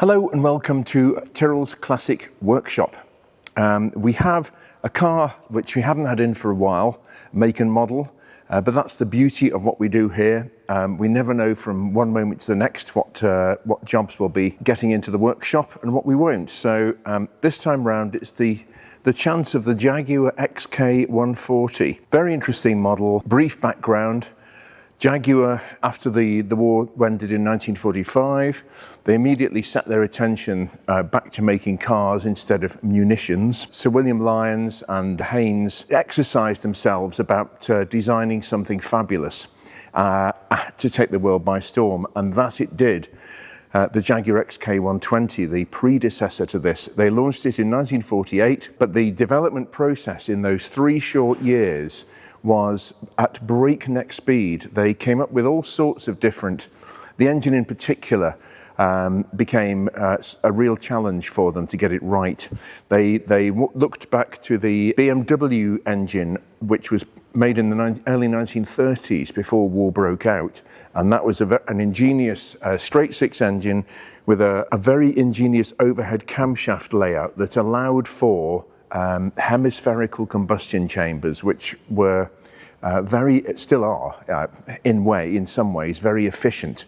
Hello and welcome to Tyrrell's Classic Workshop. We have a car which we haven't had in for a while, make and model, but that's the beauty of what we do here. We never know from one moment to the next what jobs we'll be getting into the workshop and what we won't. So this time round it's the chance of the Jaguar XK140. Very interesting model, brief background. Jaguar, after the war ended in 1945, they immediately set their attention back to making cars instead of munitions. Sir William Lyons and Haynes exercised themselves about designing something fabulous to take the world by storm, and that it did. The Jaguar XK140, the predecessor to this, they launched it in 1948, but the development process in those 3 short years was at breakneck speed. They came up with all sorts of different, the engine in particular became a real challenge for them to get it right. They looked back to the BMW engine, which was made in the early 1930s before war broke out. And that was an ingenious straight six engine with a very ingenious overhead camshaft layout that allowed for hemispherical combustion chambers, which were still are, in some ways, very efficient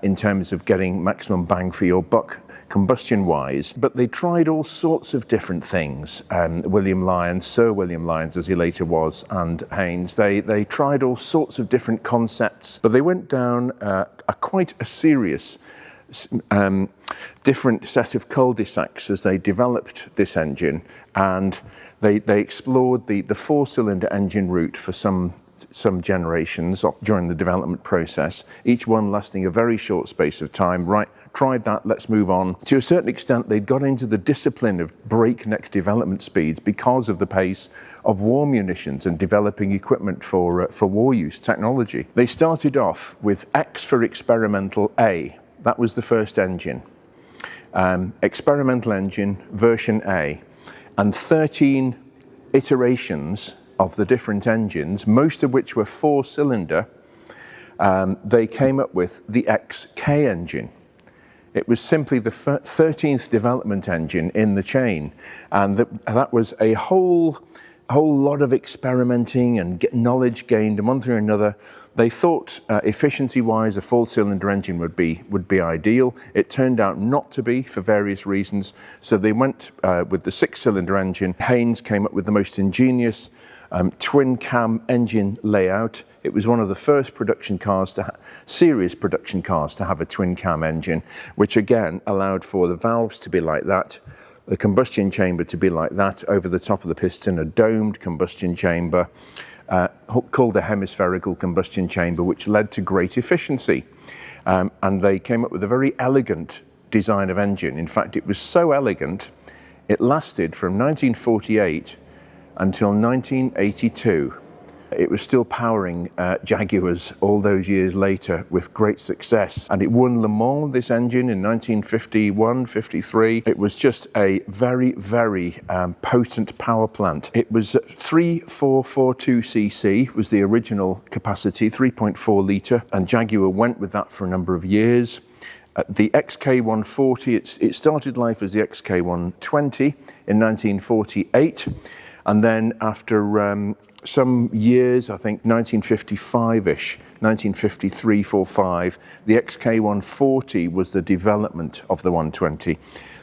in terms of getting maximum bang for your buck combustion-wise. But they tried all sorts of different things. William Lyons, Sir William Lyons, as he later was, and Haynes, they tried all sorts of different concepts, but they went down quite a serious different set of cul-de-sacs as they developed this engine, and they explored the 4-cylinder engine route for some generations during the development process, each one lasting a very short space of time. Right, tried that, let's move on. To a certain extent, they'd got into the discipline of breakneck development speeds because of the pace of war munitions and developing equipment for war use technology. They started off with X for experimental A. That was the first engine. Experimental engine, version A. And 13 iterations of the different engines, most of which were 4-cylinder, they came up with the XK engine. It was simply the 13th development engine in the chain. And that was a whole lot of experimenting and knowledge gained, and one through another. They thought efficiency-wise a 4-cylinder engine would be ideal. It turned out not to be for various reasons, so they went with the 6-cylinder engine. Haynes came up with the most ingenious twin-cam engine layout. It was one of the first production cars serious production cars to have a twin-cam engine, which again allowed for the valves to be like that, the combustion chamber to be like that, over the top of the piston, a domed combustion chamber, called a hemispherical combustion chamber, which led to great efficiency. And they came up with a very elegant design of engine. In fact, it was so elegant, it lasted from 1948 until 1982. It was still powering Jaguars all those years later with great success. And it won Le Mans, this engine, in 1951, 53. It was just a very, very potent power plant. It was 3442 cc was the original capacity, 3.4 litre, and Jaguar went with that for a number of years. The XK140, it started life as the XK120 in 1948, and then after some years, I think 1955-ish, 1953-45, the XK140 was the development of the 120.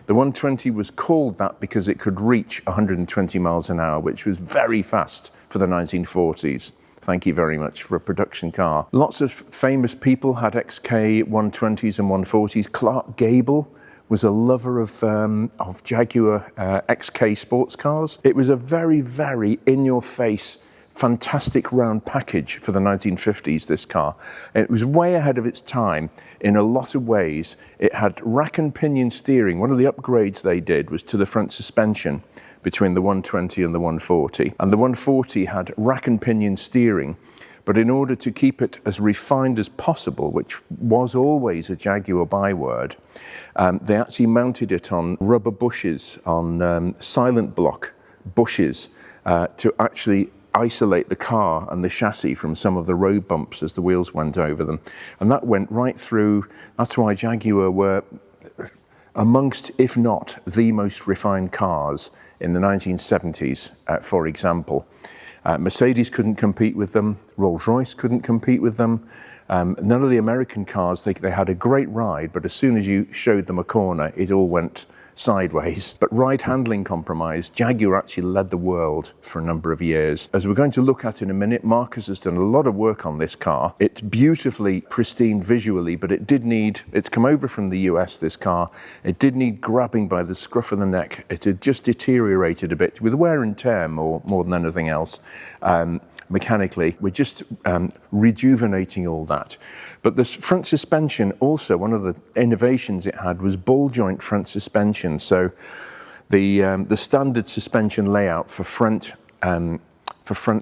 The 120 was called that because it could reach 120 miles an hour, which was very fast for the 1940s. Thank you very much for a production car. Lots of famous people had XK120s and 140s. Clark Gable was a lover of Jaguar XK sports cars. It was a very, very in-your-face, fantastic round package for the 1950s, this car. It was way ahead of its time in a lot of ways. It had rack and pinion steering. One of the upgrades they did was to the front suspension between the 120 and the 140. And the 140 had rack and pinion steering, but in order to keep it as refined as possible, which was always a Jaguar byword, they actually mounted it on rubber bushes, on silent block bushes, to actually isolate the car and the chassis from some of the road bumps as the wheels went over them. And that went right through. That's why Jaguar were amongst, if not the most refined cars in the 1970s, for example. Mercedes couldn't compete with them, Rolls-Royce couldn't compete with them. None of the American cars, they had a great ride, but as soon as you showed them a corner, it all went sideways. But ride handling compromise, Jaguar actually led the world for a number of years. As we're going to look at in a minute, Marcus has done a lot of work on this car. It's beautifully pristine visually, but it's come over from the US, this car. It did need grabbing by the scruff of the neck. It had just deteriorated a bit with wear and tear more than anything else. Mechanically, we're just rejuvenating all that. But the front suspension also, one of the innovations it had was ball joint front suspension. So the standard suspension layout for front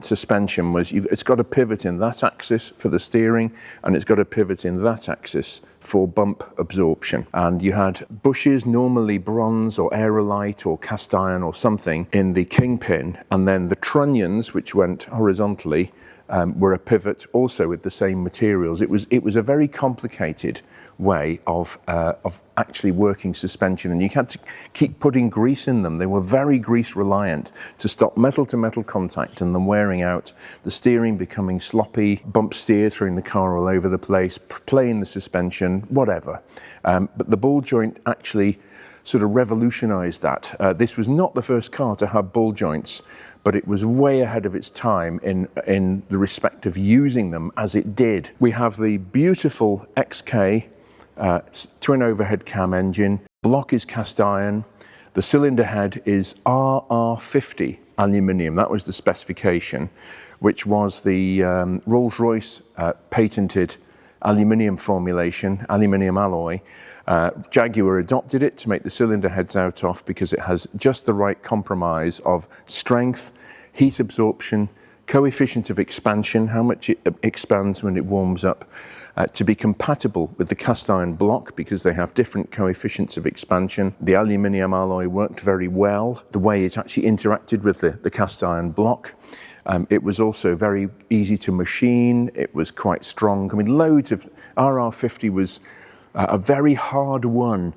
suspension was it's got a pivot in that axis for the steering, and it's got a pivot in that axis for bump absorption. And you had bushes, normally bronze or aerolite or cast iron or something, in the kingpin, and then the trunnions, which went horizontally, were a pivot also with the same materials. It was a very complicated way of actually working suspension, and you had to keep putting grease in them. They were very grease reliant to stop metal-to-metal contact and them wearing out, the steering becoming sloppy, bump steer, throwing the car all over the place, playing the suspension, whatever. But the ball joint actually sort of revolutionized that. This was not the first car to have ball joints, but it was way ahead of its time in the respect of using them as it did. We have the beautiful XK, twin overhead cam engine. Block is cast iron. The cylinder head is RR50 aluminium. That was the specification, which was the Rolls-Royce patented aluminium formulation, aluminium alloy. Jaguar adopted it to make the cylinder heads out of because it has just the right compromise of strength, heat absorption, coefficient of expansion, how much it expands when it warms up, to be compatible with the cast iron block because they have different coefficients of expansion. The aluminium alloy worked very well, the way it actually interacted with the cast iron block. It was also very easy to machine. It was quite strong. I mean, loads of RR50 was a very hard-won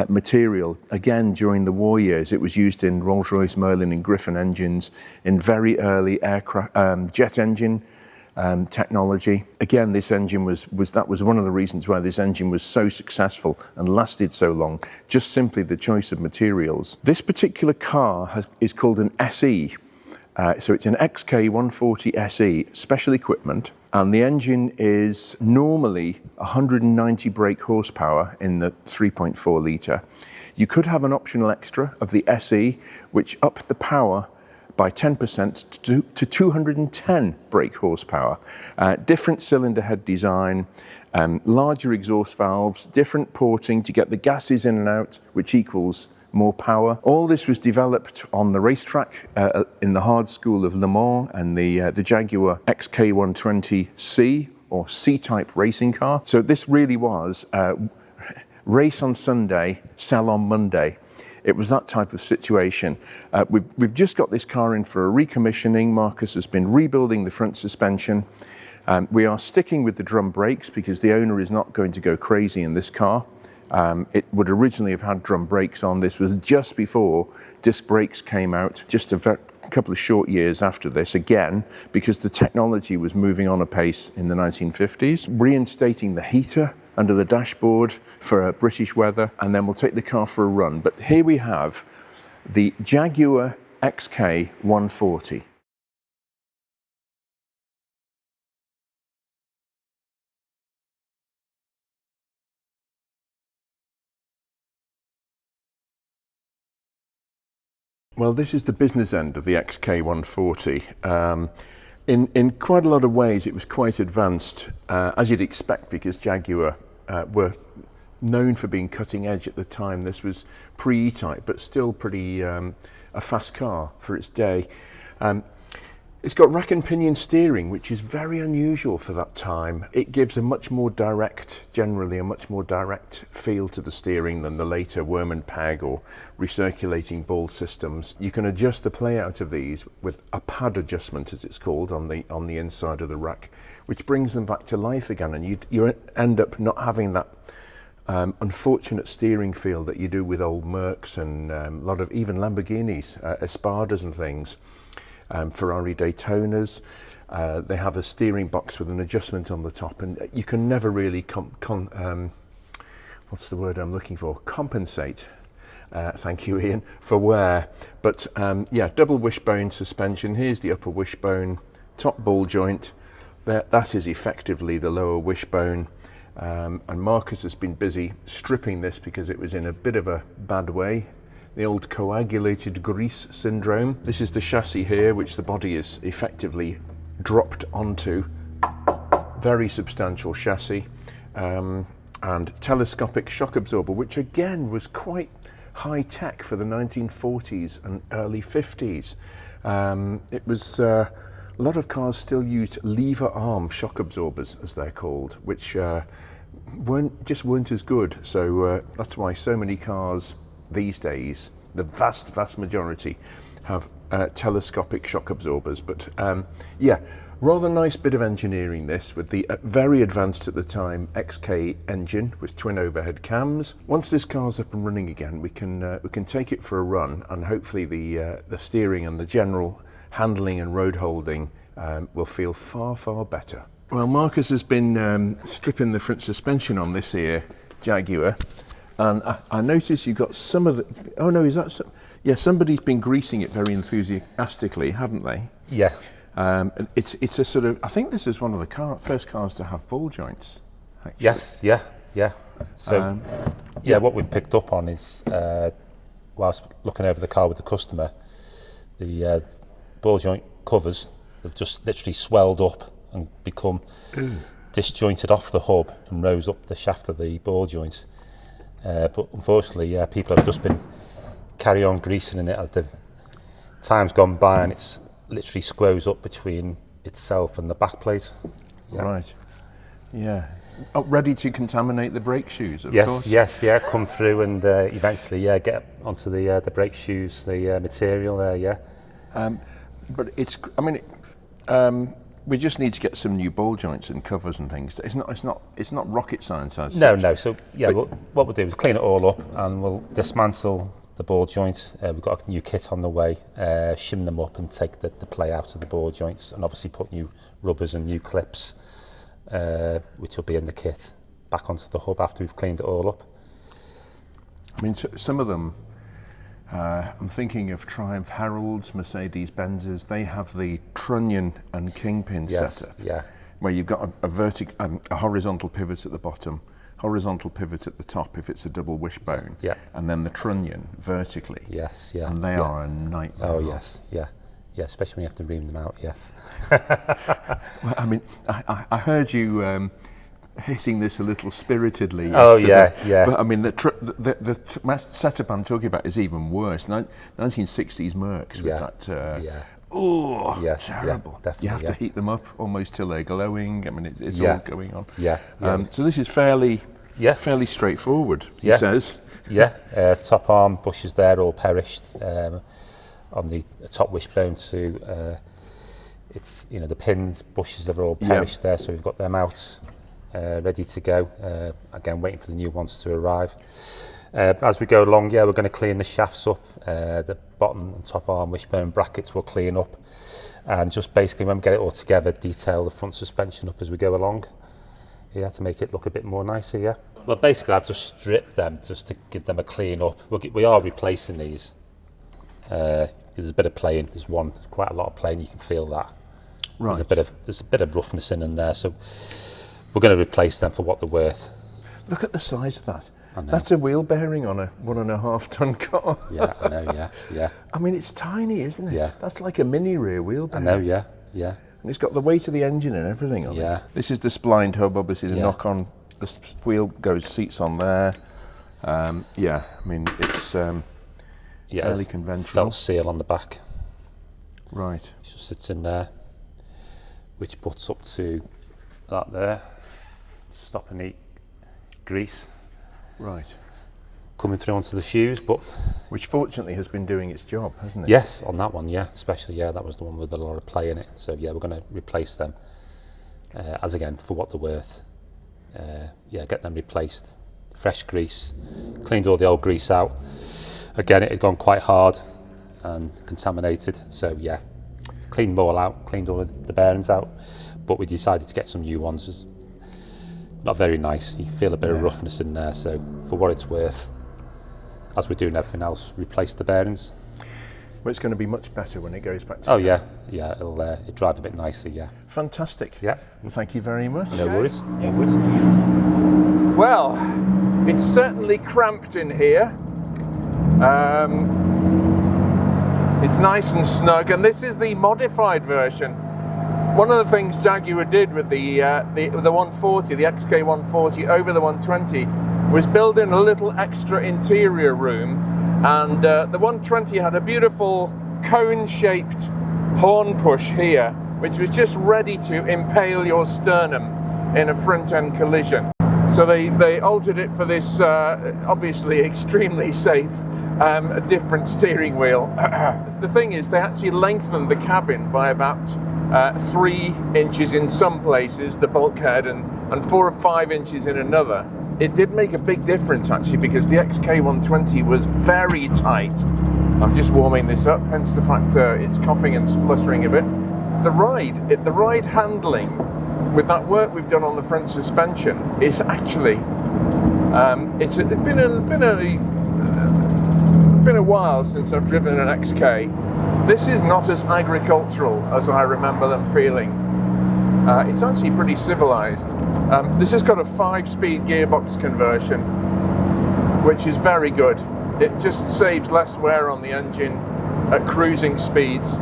material. Again, during the war years, it was used in Rolls-Royce, Merlin, and Griffon engines, in very early aircraft, jet engine technology. Again, this engine was one of the reasons why this engine was so successful and lasted so long. Just simply the choice of materials. This particular car is called an SE. So it's an XK140 SE, special equipment, and the engine is normally 190 brake horsepower in the 3.4 litre. You could have an optional extra of the SE, which upped the power by 10% to 210 brake horsepower. Different cylinder head design, larger exhaust valves, different porting to get the gases in and out, which equals more power. All this was developed on the racetrack in the hard school of Le Mans, and the Jaguar XK140C, or C-type racing car. So this really was race on Sunday, sell on Monday. It was that type of situation. We've just got this car in for a recommissioning. Marcus has been rebuilding the front suspension. We are sticking with the drum brakes because the owner is not going to go crazy in this car. It would originally have had drum brakes on. This was just before disc brakes came out, just a couple of short years after this, again, because the technology was moving on apace in the 1950s. Reinstating the heater under the dashboard for British weather, and then we'll take the car for a run. But here we have the Jaguar XK140. Well, this is the business end of the XK140. In quite a lot of ways, it was quite advanced, as you'd expect, because Jaguar were known for being cutting edge at the time. This was pre-E-Type, but still pretty a fast car for its day. It's got rack and pinion steering, which is very unusual for that time. It gives a much more direct, generally a much more direct feel to the steering than the later worm and peg or recirculating ball systems. You can adjust the playout of these with a pad adjustment, as it's called, on the inside of the rack, which brings them back to life again, and you end up not having that unfortunate steering feel that you do with old Mercs and a lot of even Lamborghinis, Espadas and things, Ferrari Daytonas. They have a steering box with an adjustment on the top, and you can never really what's the word I'm looking for? Compensate. Thank you, Ian, for wear. But yeah, double wishbone suspension. Here's the upper wishbone, top ball joint. That is effectively the lower wishbone. And Marcus has been busy stripping this because it was in a bit of a bad way. The old coagulated grease syndrome. This is the chassis here, which the body is effectively dropped onto. Very substantial chassis. And telescopic shock absorber, which again was quite high tech for the 1940s and early 50s. It was a lot of cars still used lever arm shock absorbers, as they're called, which weren't as good. So that's why so many cars these days, the vast majority, have telescopic shock absorbers. But yeah, rather nice bit of engineering this, with the very advanced at the time XK engine with twin overhead cams. Once this car's up and running again, we can take it for a run, and hopefully the steering and the general handling and road holding will feel far better. Well, Marcus has been stripping the front suspension on this here Jaguar, and I noticed you got some of the. Oh no, is that some? Yeah, somebody's been greasing it very enthusiastically, haven't they? Yeah. It's a sort of. I think this is one of the first cars to have ball joints. Actually. Yes. Yeah. So yeah, what we've picked up on is whilst looking over the car with the customer, the ball joint covers have just literally swelled up and become disjointed off the hub and rose up the shaft of the ball joint. But unfortunately, people have just been carry on greasing in it as the time's gone by, and it's literally squares up between itself and the back plate. Yeah. Right. Yeah. Oh, ready to contaminate the brake shoes, of course. Yes, come through and eventually, get onto the brake shoes, the material there, yeah. But we just need to get some new ball joints and covers and things. It's not rocket science as such. No. So yeah, what we'll do is clean it all up, and we'll dismantle the ball joints. We've got a new kit on the way. Shim them up and take the play out of the ball joints, and obviously put new rubbers and new clips, which will be in the kit, back onto the hub after we've cleaned it all up. I mean, some of them. I'm thinking of Triumph Heralds, Mercedes-Benzes. They have the trunnion and kingpin setup, where you've got a horizontal pivot at the bottom, horizontal pivot at the top if it's a double wishbone, and then the trunnion vertically. Yes, and they are a nightmare. Oh yes, yeah, especially when you have to ream them out. Yes. Well, I mean, I heard you. Hitting this a little spiritedly. Oh yeah. But I mean, the setup I'm talking about is even worse. 1960s Mercs with that. Terrible. Definitely, you have to heat them up almost till they're glowing. I mean, it's all going on. Yeah. So this is fairly straightforward. He says. Yeah. Top arm bushes there all perished on the top wishbone too. It's the pins bushes are all perished there, so we've got them out. Ready to go. Again, waiting for the new ones to arrive. As we go along, we're going to clean the shafts up. The bottom and top arm wishbone brackets will clean up, and just basically when we get it all together, detail the front suspension up as we go along. To make it look a bit more nicer. Yeah. Well, basically, I've just stripped them just to give them a clean up. We are replacing these. There's a bit of playing. There's quite a lot of playing. You can feel that. Right. There's a bit of roughness in there. So. We're going to replace them for what they're worth. Look at the size of that. That's a wheel bearing on a 1.5 ton car. Yeah, I know, yeah. I mean, it's tiny, isn't it? Yeah. That's like a mini rear wheel bearing. I know, yeah. And it's got the weight of the engine and everything on it. This is the splined hub, obviously, the knock-on, the wheel goes seats on there. I mean, it's fairly conventional. Felt seal on the back. Right. It just sits in there, which butts up to that there. Stop and eat grease. Right. Coming through onto the shoes, but which fortunately has been doing its job, hasn't it? Yes, on that one, especially that was the one with a lot of play in it. So we're going to replace them as again for what they're worth. Get them replaced fresh grease, cleaned all the old grease out. Again, it had gone quite hard and contaminated, so yeah, cleaned them all out, cleaned all the bearings out, but we decided to get some new ones. It's not very nice, you feel a bit of roughness in there, so for what it's worth, as we're doing everything else, replace the bearings. Well, it's going to be much better when it goes back to Oh yeah, it'll drive a bit nicer, yeah. Fantastic. Yeah. Well, thank you very much. No worries, no worries. Well, it's certainly cramped in here. It's nice and snug, and this is the modified version. One of the things Jaguar did with the 140, the XK140 over the 120, was build in a little extra interior room, and the 120 had a beautiful cone-shaped horn push here, which was just ready to impale your sternum in a front-end collision. So they altered it for this obviously extremely safe different steering wheel. The thing is, they actually lengthened the cabin by about 3 inches in some places, the bulkhead, and 4 or 5 inches in another. It did make a big difference actually, because the XK120 was very tight. I'm just warming this up, hence the fact it's coughing and spluttering a bit. The ride handling, with that work we've done on the front suspension, is actually it's been a while since I've driven an XK. This is not as agricultural as I remember them feeling. It's actually pretty civilized. This has got a 5-speed gearbox conversion, which is very good. It just saves less wear on the engine at cruising speeds.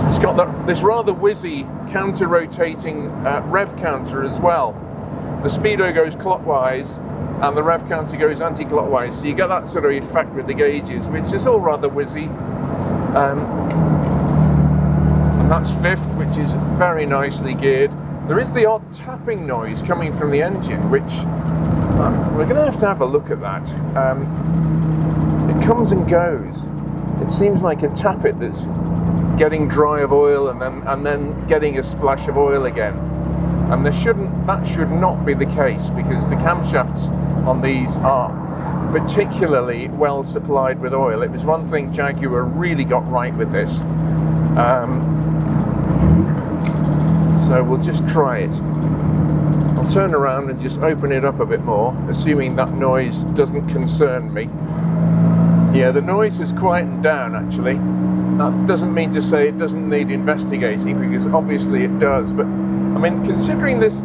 It's got this rather whizzy counter-rotating rev counter as well. The speedo goes clockwise and the rev counter goes anti-clockwise, so you get that sort of effect with the gauges, which is all rather whizzy. And that's 5th, which is very nicely geared. There is the odd tapping noise coming from the engine, which we're going to have a look at that. It comes and goes. It seems like a tappet that's getting dry of oil and then getting a splash of oil again. And that should not be the case, because the camshafts on these are particularly well supplied with oil. It was one thing Jaguar really got right with this. So we'll just try it. I'll turn around and just open it up a bit more, assuming that noise doesn't concern me. Yeah, the noise has quietened down actually. That doesn't mean to say it doesn't need investigating, because obviously it does, but I mean, considering this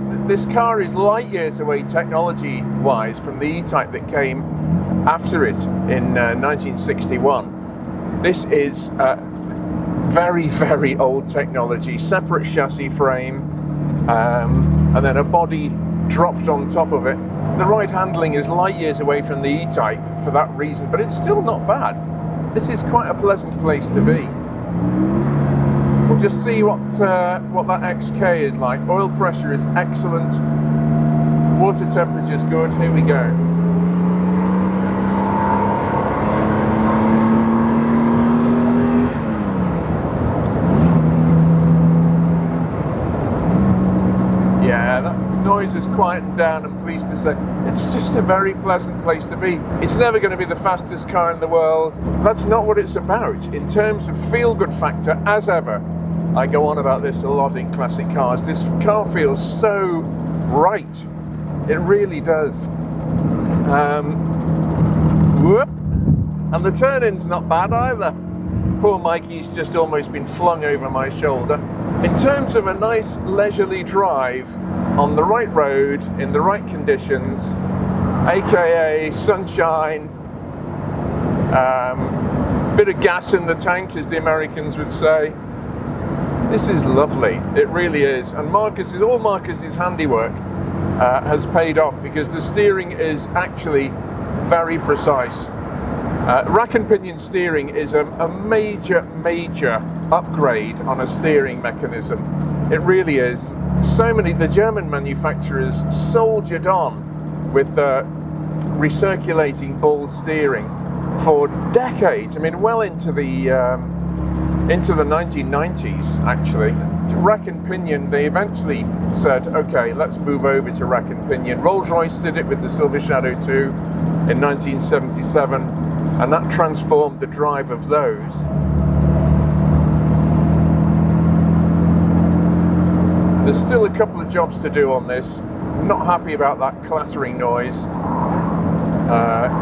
car is light years away technology-wise from the E-Type that came after it in 1961, this is very, very old technology. Separate chassis frame, and then a body dropped on top of it. The ride handling is light years away from the E-Type for that reason, but it's still not bad. This is quite a pleasant place to be. We'll just see what that XK is like. Oil pressure is excellent. Water temperature is good. Here we go. Yeah, that noise has quietened down, I'm pleased to say. It's just a very pleasant place to be. It's never going to be the fastest car in the world. That's not what it's about. In terms of feel-good factor, as ever, I go on about this a lot in classic cars. This car feels so right. It really does. Whoop. And the turn-in's not bad either. Poor Mikey's just almost been flung over my shoulder. In terms of a nice leisurely drive on the right road, in the right conditions, aka sunshine, bit of gas in the tank, as the Americans would say. This is lovely, it really is. And all Marcus's handiwork has paid off, because the steering is actually very precise. Rack and pinion steering is a major upgrade on a steering mechanism. It really is. The German manufacturers soldiered on with recirculating ball steering for decades. I mean, well into the 1990s, actually. rack and pinion, they eventually said, okay, let's move over to rack and pinion. Rolls-Royce did it with the Silver Shadow 2 in 1977, and that transformed the drive of those. There's still a couple of jobs to do on this. I'm not happy about that clattering noise.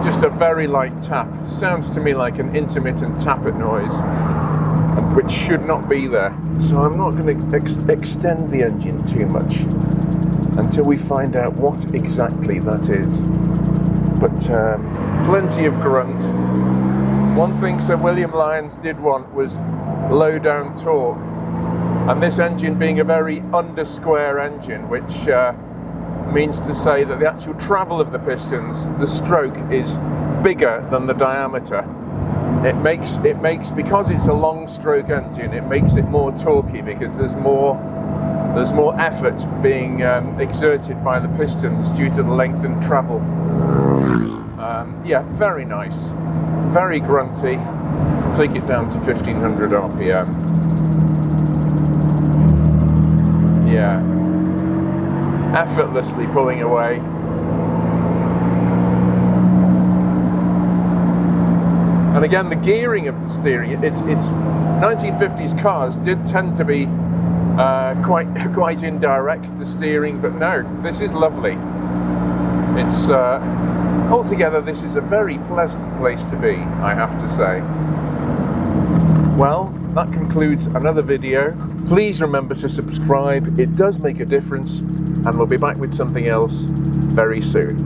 Just a very light tap. Sounds to me like an intermittent tappet noise, which should not be there. So I'm not going to extend the engine too much until we find out what exactly that is. But plenty of grunt. One thing Sir William Lyons did want was low down torque, and this engine being a very under-square engine, which means to say that the actual travel of the pistons, the stroke is bigger than the diameter. It makes, because it's a long stroke engine, it makes it more torquey because there's more effort being exerted by the pistons due to the lengthened travel. Yeah, very nice, very grunty. Take it down to 1500 RPM. Yeah, effortlessly pulling away. And again, the gearing of the steering, it's 1950s cars did tend to be quite indirect, the steering, but no, this is lovely. It's altogether, this is a very pleasant place to be, I have to say. Well, that concludes another video. Please remember to subscribe, it does make a difference, and we'll be back with something else very soon.